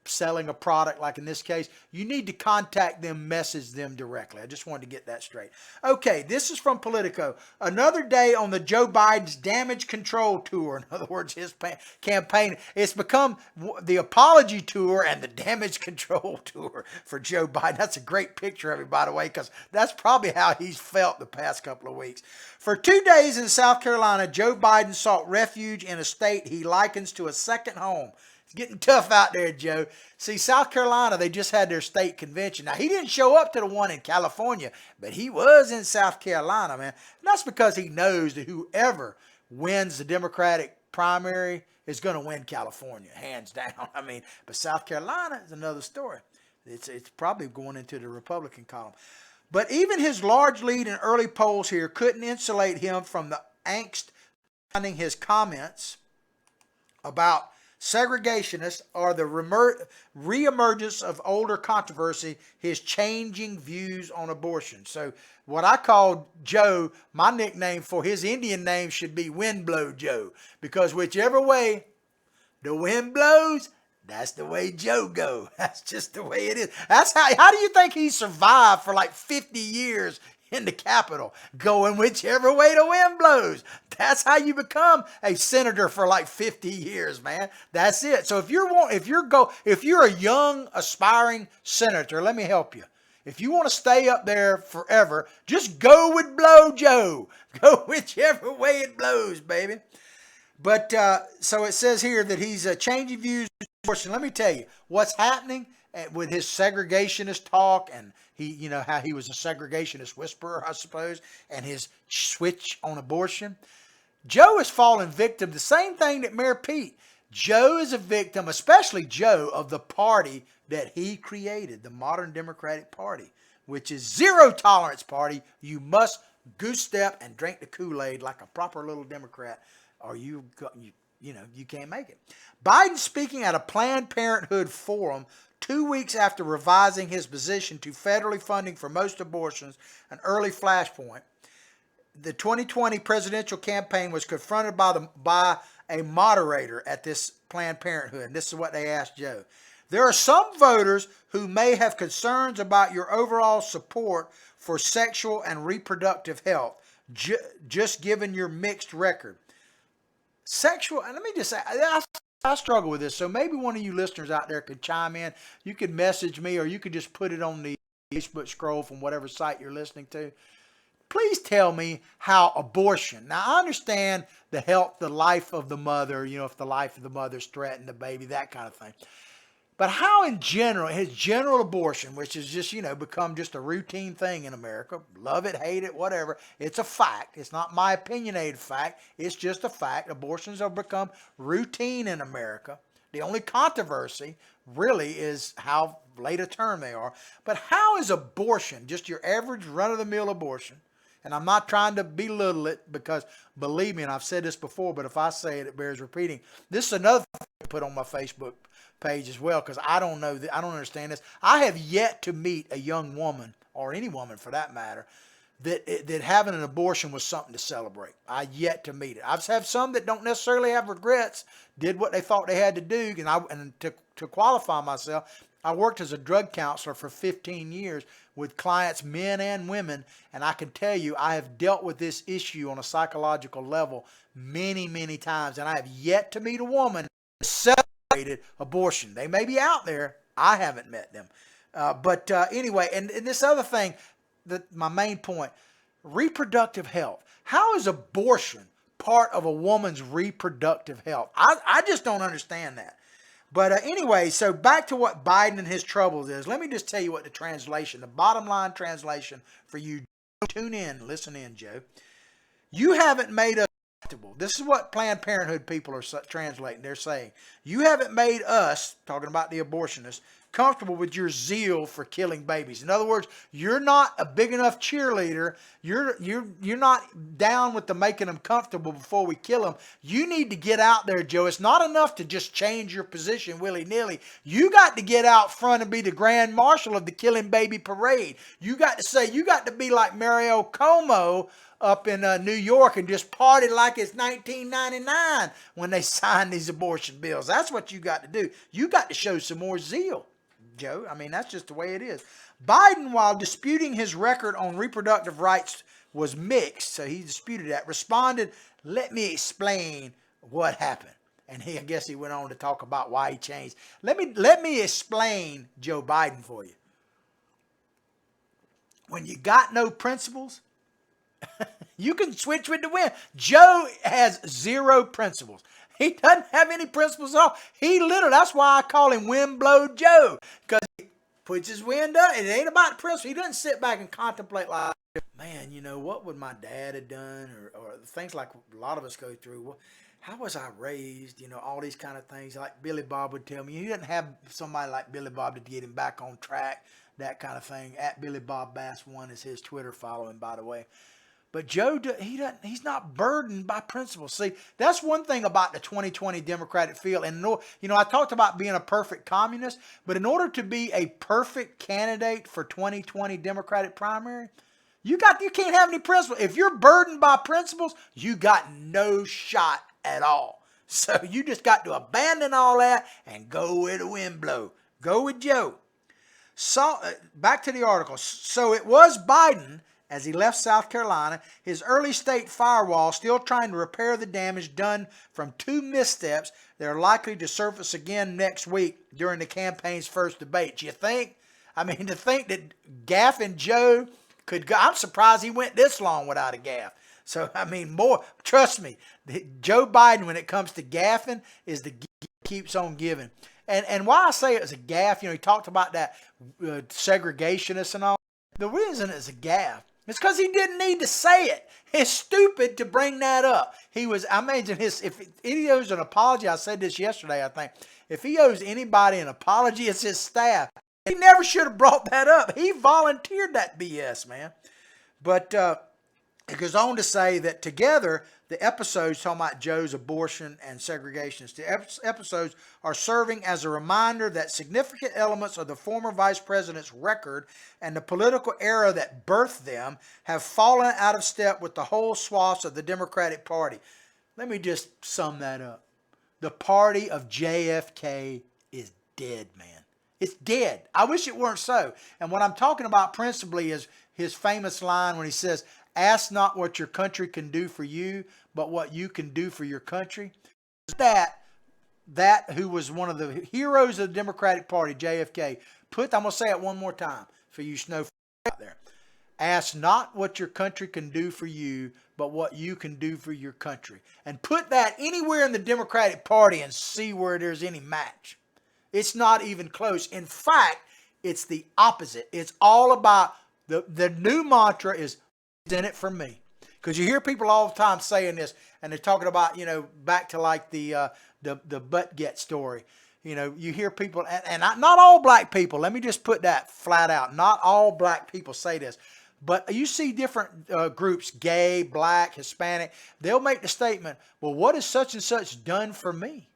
selling a product, like in this case, you need to contact them, message them directly. I just wanted to get that straight. Okay, this is from Politico. Another day on the Joe Biden's damage control tour. In other words, his campaign. It's become the apology tour and the damage control tour for Joe Biden. That's a great picture of him, by the way, because that's probably how he's felt the past couple of weeks. For 2 days in South Carolina, Joe Biden sought refuge in a state he likens to a second home. Getting tough out there, Joe. See, South Carolina, they just had their state convention. Now, he didn't show up to the one in California, but he was in South Carolina, man. And that's because he knows that whoever wins the Democratic primary is going to win California, hands down. I mean, but South Carolina is another story. It's probably going into the Republican column. But even his large lead in early polls here couldn't insulate him from the angst surrounding his comments about segregationists or the reemergence of older controversy, his changing views on abortion. So what I call Joe, my nickname for his Indian name should be Windblow Joe, because whichever way the wind blows, that's the way Joe go. That's just the way it is. That's how do you think he survived for like 50 years in the Capitol, going whichever way the wind blows? That's how you become a senator for like 50 years, man. That's it. So if you're a young aspiring senator, let me help you. If you want to stay up there forever, just go with Blow Joe. Go whichever way it blows, baby. But so it says here that he's changing views. Let me tell you what's happening with his segregationist talk, and he, how he was a segregationist whisperer, I suppose, and his switch on abortion. Joe is falling victim to the same thing that Mayor Pete. Joe is a victim, especially Joe, of the party that he created, the modern Democratic Party, which is zero tolerance party. You must goose step and drink the Kool-Aid like a proper little Democrat, or you can't make it. Biden speaking at a Planned Parenthood forum 2 weeks after revising his position to federally funding for most abortions, an early flashpoint. The 2020 presidential campaign was confronted by a moderator at this Planned Parenthood. And this is what they asked Joe. There are some voters who may have concerns about your overall support for sexual and reproductive health, just given your mixed record. Sexual, and let me just say, I struggle with this, so maybe one of you listeners out there could chime in. You could message me, or you could just put it on the Facebook scroll from whatever site you're listening to. Please tell me how abortion. Now, I understand the health, the life of the mother, if the life of the mother's threatened, the baby, that kind of thing. But how in general, his general abortion, which is just, become just a routine thing in America, love it, hate it, whatever, it's a fact. It's not my opinionated fact. It's just a fact. Abortions have become routine in America. The only controversy really is how late a term they are. But how is abortion, just your average run-of-the-mill abortion, and I'm not trying to belittle it because, believe me, and I've said this before, but if I say it, it bears repeating. This is another thing I put on my Facebook page as well because I don't know, I don't understand this. I have yet to meet a young woman, or any woman for that matter, that having an abortion was something to celebrate. I yet to meet it. I've had some that don't necessarily have regrets, did what they thought they had to do, and to qualify myself, I worked as a drug counselor for 15 years with clients, men and women, and I can tell you I have dealt with this issue on a psychological level many, many times, and I have yet to meet a woman that celebrated abortion. They may be out there. I haven't met them. But anyway, and this other thing, my main point, reproductive health. How is abortion part of a woman's reproductive health? I just don't understand that. But anyway, so back to what Biden and his troubles is. Let me just tell you what the bottom line translation for you. Tune in, listen in, Joe. You haven't made us comfortable. This is what Planned Parenthood people are translating. They're saying, you haven't made us, talking about the abortionists, comfortable with your zeal for killing babies. In other words, you're not a big enough cheerleader. You're not down with the making them comfortable before we kill them. You need to get out there, Joe. It's not enough to just change your position willy-nilly. You got to get out front and be the grand marshal of the killing baby parade. You got to be like Mario Cuomo up in New York and just party like it's 1999 when they sign these abortion bills. That's what you got to do. You got to show some more zeal, Joe. I mean, that's just the way it is. Biden, while disputing his record on reproductive rights was mixed, so he disputed that, responded, "Let me explain what happened." And I guess he went on to talk about why he changed. Let me explain Joe Biden for you. When you got no principles, you can switch with the wind. Joe has zero principles. He doesn't have any principles at all. That's why I call him Windblow Joe. Because he puts his wind up. It ain't about the principle. He doesn't sit back and contemplate like, man, what would my dad have done? Or things like a lot of us go through. Well, how was I raised? All these kind of things. Like Billy Bob would tell me. He didn't have somebody like Billy Bob to get him back on track. That kind of thing. At Billy Bob Bass 1 is his Twitter following, by the way. But Joe, he's not burdened by principles. See, that's one thing about the 2020 Democratic field. And, I talked about being a perfect communist, but in order to be a perfect candidate for 2020 Democratic primary, you can't have any principles. If you're burdened by principles, you got no shot at all. So you just got to abandon all that and go where the wind blows. Go with Joe. So back to the article. So it was Biden, as he left South Carolina, his early state firewall still trying to repair the damage done from 2 missteps that are likely to surface again next week during the campaign's first debate. You think? I mean, to think that gaffing Joe could go, I'm surprised he went this long without a gaffe. So, I mean, trust me, Joe Biden, when it comes to gaffing, is the keeps on giving. And why I say it was a gaffe, he talked about that segregationist and all. The reason it's a gaffe, it's because he didn't need to say it. It's stupid to bring that up. I imagine if he owes an apology, I said this yesterday, I think, if he owes anybody an apology, it's his staff. He never should have brought that up. He volunteered that BS, man. But it goes on to say that together, the episodes talking about Joe's abortion and segregationist, the episodes are serving as a reminder that significant elements of the former vice president's record and the political era that birthed them have fallen out of step with the whole swaths of the Democratic Party. Let me just sum that up. The party of JFK is dead, man. It's dead. I wish it weren't so. And what I'm talking about principally is his famous line when he says, "Ask not what your country can do for you, but what you can do for your country." That who was one of the heroes of the Democratic Party, JFK, I'm going to say it one more time for you snowflakes out there. Ask not what your country can do for you, but what you can do for your country. And put that anywhere in the Democratic Party and see where there's any match. It's not even close. In fact, it's the opposite. It's all about the new mantra is in it for me. Because you hear people all the time saying this, and they're talking about, you know, back to like the butt get story. You know, you hear people, and not all black people, let me just put that flat out. Not all black people say this. But you see different groups, gay, black, Hispanic, they'll make the statement, well, what has such and such done for me?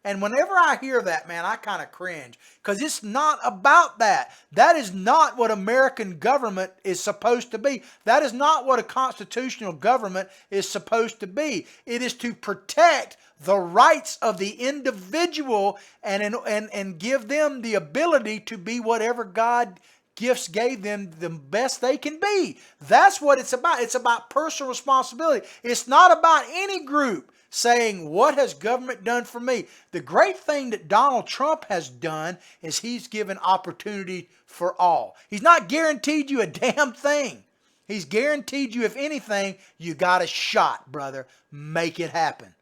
And whenever I hear that, man, I kind of cringe, because it's not about that. That is not what American government is supposed to be. That is not what a constitutional government is supposed to be. It is to protect the rights of the individual and give them the ability to be whatever God gifts gave them the best they can be. That's what it's about. It's about personal responsibility. It's not about any group saying, what has government done for me? The great thing that Donald Trump has done is he's given opportunity for all. He's not guaranteed you a damn thing. He's guaranteed you, if anything, you got a shot, brother. Make it happen.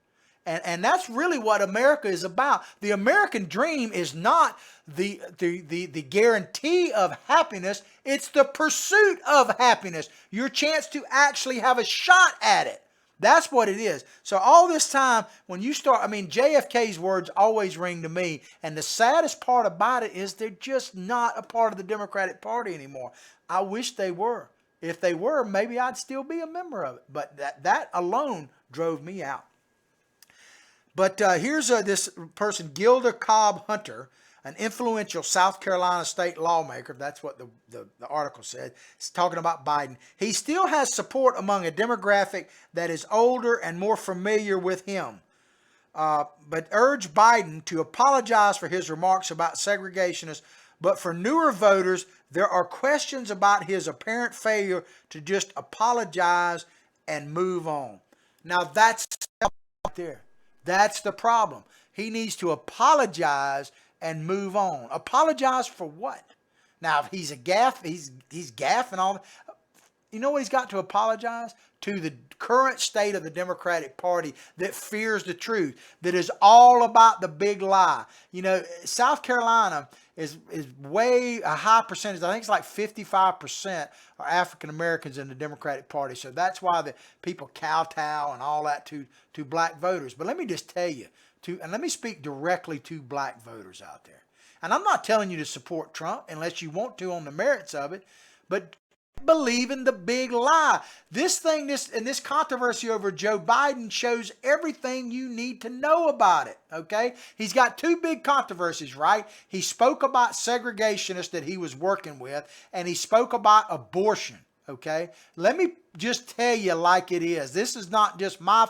And that's really what America is about. The American dream is not the guarantee of happiness. It's the pursuit of happiness. Your chance to actually have a shot at it. That's what it is. So all this time, when you start, I mean, JFK's words always ring to me. And the saddest part about it is they're just not a part of the Democratic Party anymore. I wish they were. If they were, maybe I'd still be a member of it. But that alone drove me out. But here's this person, Gilda Cobb Hunter, an influential South Carolina state lawmaker. That's what the article said. It's talking about Biden. He still has support among a demographic that is older and more familiar with him. But urged Biden to apologize for his remarks about segregationists. But for newer voters, there are questions about his apparent failure to just apologize and move on. Now that's right there. That's the problem. He needs to apologize and move on. Apologize for what? Now, if he's a gaff, he's gaffing all. You know what he's got to apologize? To the current state of the Democratic Party that fears the truth, that is all about the big lie. You know, South Carolina is way a high percentage. I think it's like 55% are African Americans in the Democratic Party. So that's why the people kowtow and all that to black voters. But let me just tell you, and let me speak directly to black voters out there. And I'm not telling you to support Trump unless you want to on the merits of it, but believe in the big lie. This controversy over Joe Biden shows everything you need to know about it, okay? He's got two big controversies, right? He spoke about segregationists that he was working with, and he spoke about abortion, okay? Let me just tell you like it is. This is not just my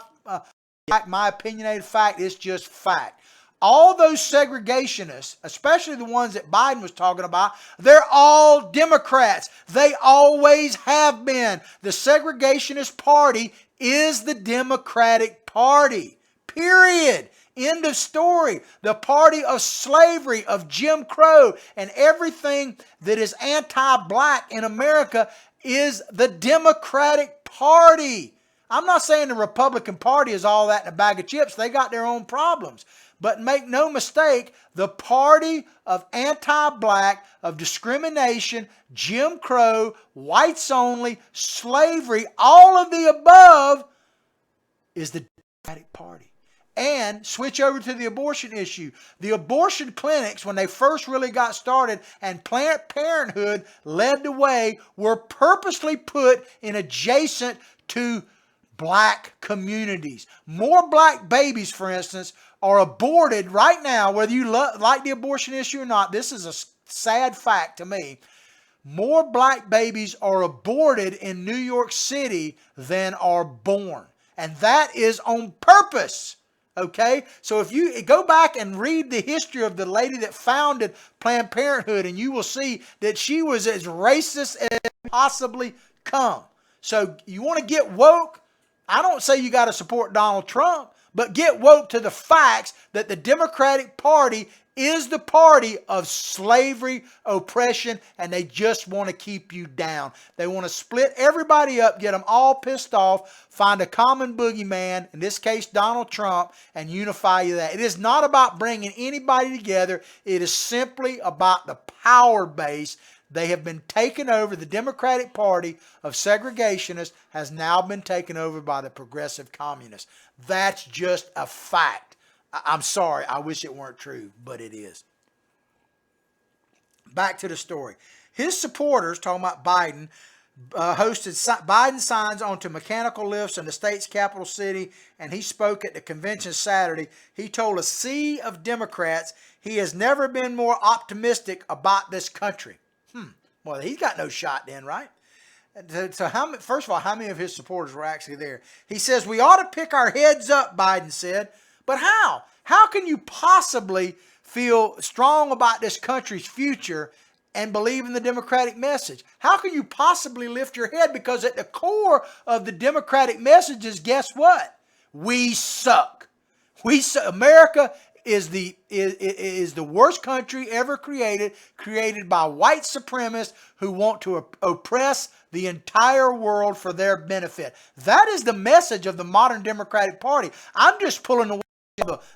opinionated fact. It's just fact. All those segregationists, especially the ones that Biden was talking about, they're all Democrats. They always have been. The segregationist party is the Democratic Party. Period. End of story. The party of slavery, of Jim Crow, and everything that is anti-black in America is the Democratic Party. I'm not saying the Republican Party is all that in a bag of chips. They got their own problems. But make no mistake, the party of anti-black, of discrimination, Jim Crow, whites only, slavery, all of the above is the Democratic Party. And switch over to the abortion issue. The abortion clinics, when they first really got started and Planned Parenthood led the way, were purposely put in adjacent to black communities. More black babies, for instance, are aborted right now, whether you like the abortion issue or not. This is a sad fact to me. More black babies are aborted in New York City than are born. And that is on purpose. Okay? So if you go back and read the history of the lady that founded Planned Parenthood, and you will see that she was as racist as possibly come. So you want to get woke? I don't say you got to support Donald Trump, but get woke to the facts that the Democratic Party is the party of slavery, oppression, and they just want to keep you down. They want to split everybody up, get them all pissed off, find a common boogeyman, in this case Donald Trump, and unify you that. It is not about bringing anybody together. It is simply about the power base They have been taken over. The Democratic Party of segregationists has now been taken over by the progressive communists. That's just a fact. I'm sorry. I wish it weren't true, but it is. Back to the story. His supporters, talking about Biden, hosted Biden signs onto mechanical lifts in the state's capital city, and he spoke at the convention Saturday. He told a sea of Democrats he has never been more optimistic about this country. Well, he's got no shot then, right? So first of all, how many of his supporters were actually there? He says, we ought to pick our heads up, Biden said. But how? How can you possibly feel strong about this country's future and believe in the Democratic message? How can you possibly lift your head? Because at the core of the Democratic message is, guess what? We suck. America is the worst country ever created by white supremacists who want to oppress the entire world for their benefit. That is the message of the modern Democratic Party. I'm just pulling away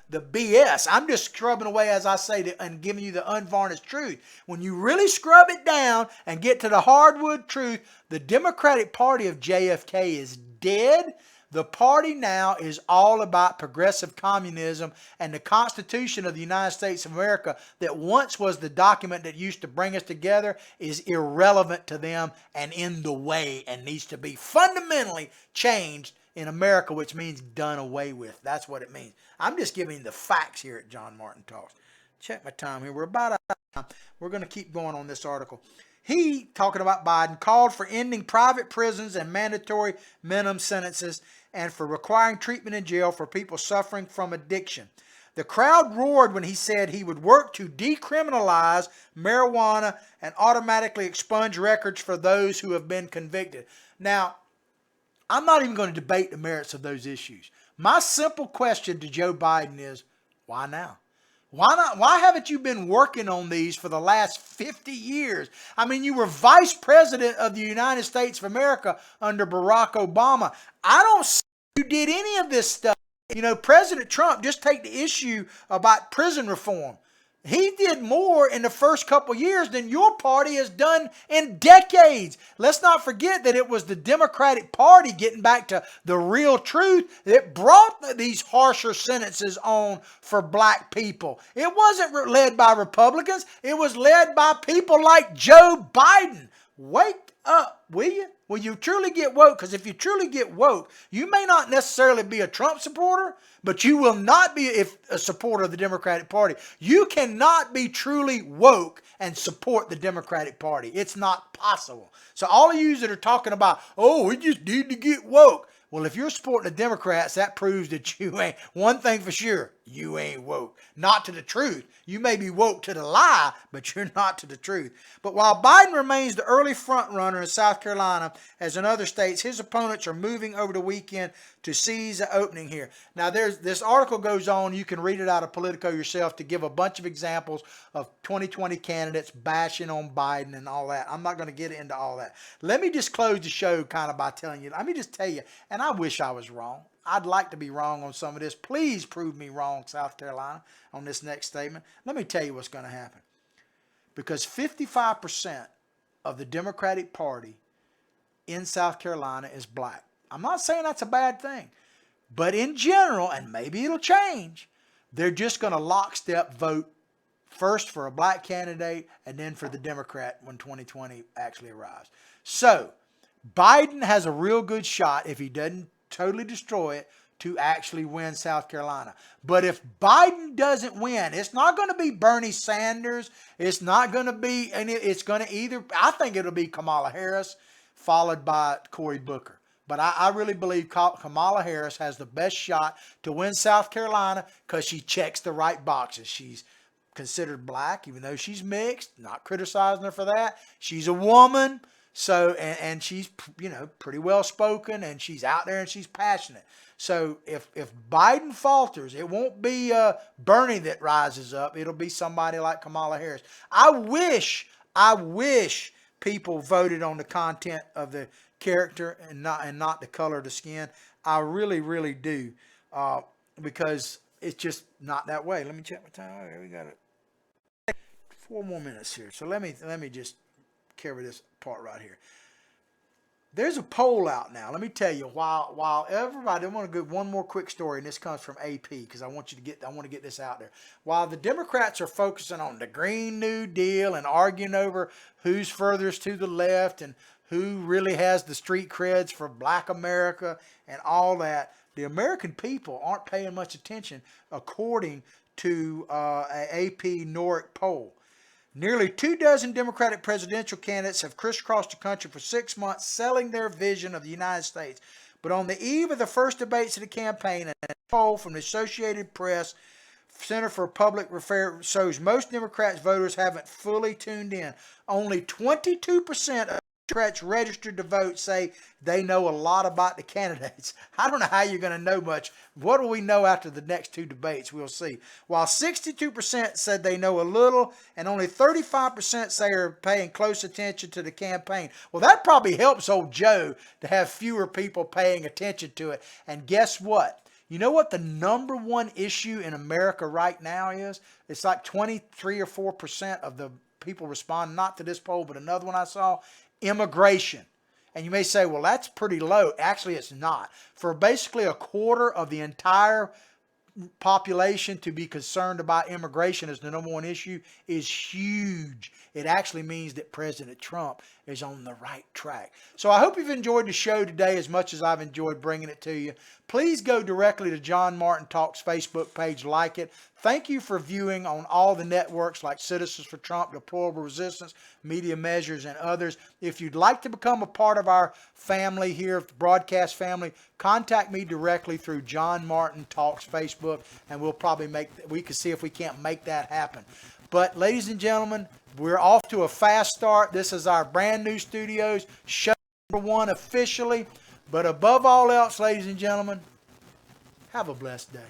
the BS. I'm just scrubbing away, as I say, and giving you the unvarnished truth. When you really scrub it down and get to the hardwood truth, the Democratic Party of JFK is dead. The party now is all about progressive communism, and the Constitution of the United States of America, that once was the document that used to bring us together, is irrelevant to them and in the way and needs to be fundamentally changed in America, which means done away with. That's what it means. I'm just giving you the facts here at John Martin Talks. Check my time here. We're about out of time. We're going to keep going on this article. He, talking about Biden, called for ending private prisons and mandatory minimum sentences and for requiring treatment in jail for people suffering from addiction. The crowd roared when he said he would work to decriminalize marijuana and automatically expunge records for those who have been convicted. Now, I'm not even going to debate the merits of those issues. My simple question to Joe Biden is, why now? Why not? Why haven't you been working on these for the last 50 years? I mean, you were vice president of the United States of America under Barack Obama. I don't see you did any of this stuff. You know, President Trump, just take the issue about prison reform. He did more in the first couple years than your party has done in decades. Let's not forget that it was the Democratic Party, getting back to the real truth, that brought these harsher sentences on for black people. It wasn't led by Republicans. It was led by people like Joe Biden. Wake up, will you? Will you truly get woke? Because if you truly get woke, you may not necessarily be a Trump supporter, but you will not be a supporter of the Democratic Party. You cannot be truly woke and support the Democratic Party. It's not possible. So all of you that are talking about, oh, we just need to get woke. Well, if you're supporting the Democrats, that proves that you ain't, one thing for sure, you ain't woke. Not to the truth. You may be woke to the lie, but you're not to the truth. But while Biden remains the early front runner in South Carolina, as in other states, his opponents are moving over the weekend to seize the opening here. Now, this article goes on. You can read it out of Politico yourself to give a bunch of examples of 2020 candidates bashing on Biden and all that. I'm not going to get into all that. Let me just close the show kind of by telling you, let me just tell you, and I wish I was wrong. I'd like to be wrong on some of this. Please prove me wrong, South Carolina, on this next statement. Let me tell you what's going to happen. Because 55% of the Democratic Party in South Carolina is black. I'm not saying that's a bad thing. But in general, and maybe it'll change, they're just going to lockstep vote first for a black candidate and then for the Democrat when 2020 actually arrives. So, Biden has a real good shot, if he doesn't totally destroy it, to actually win South Carolina. But if Biden doesn't win, it's not going to be Bernie Sanders. It's not going to be, and it's going to either, I think it'll be Kamala Harris followed by Cory Booker. But I really believe Kamala Harris has the best shot to win South Carolina because she checks the right boxes. She's considered black, even though she's mixed. Not criticizing her for that. She's a woman. So, and she's, you know, pretty well spoken, and she's out there and she's passionate. So if Biden falters, it won't be Bernie that rises up. It'll be somebody like Kamala Harris. I wish people voted on the content of the character and not the color of the skin. I really, really do, because it's just not that way. Let me check my time. Okay, we got it. 4 more minutes here. So let me just care of this part right here. There's a poll out now. Let me tell you, while everybody, I want to go one more quick story, and this comes from AP because I want to get this out there. While the Democrats are focusing on the Green New Deal and arguing over who's furthest to the left and who really has the street creds for Black America and all that, the American people aren't paying much attention, according to a AP NORC poll. Nearly 24 Democratic presidential candidates have crisscrossed the country for 6 months selling their vision of the United States. But on the eve of the first debates of the campaign, a poll from the Associated Press Center for Public Affairs shows most Democrats voters haven't fully tuned in. Only 22% of Democrats registered to vote say they know a lot about the candidates. I don't know how you're going to know much. What will we know after the next two debates? We'll see. While 62% said they know a little, and only 35% say are paying close attention to the campaign. Well, that probably helps old Joe to have fewer people paying attention to it. And guess what? You know what the number one issue in America right now is? It's like 23 or 4% of the people respond, not to this poll, but another one I saw, immigration. And you may say, well, that's pretty low. Actually, it's not. For basically a quarter of the entire population to be concerned about immigration as the number one issue is huge. It actually means that President Trump is on the right track. So I hope you've enjoyed the show today as much as I've enjoyed bringing it to you. Please go directly to John Martin Talks Facebook page, like it. Thank you for viewing on all the networks like Citizens for Trump, Deplorable Resistance, Media Measures, and others. If you'd like to become a part of our family here, the broadcast family, contact me directly through John Martin Talks Facebook, and we can see if we can't make that happen. But ladies and gentlemen, we're off to a fast start. This is our brand new studios, show number 1 officially. But above all else, ladies and gentlemen, have a blessed day.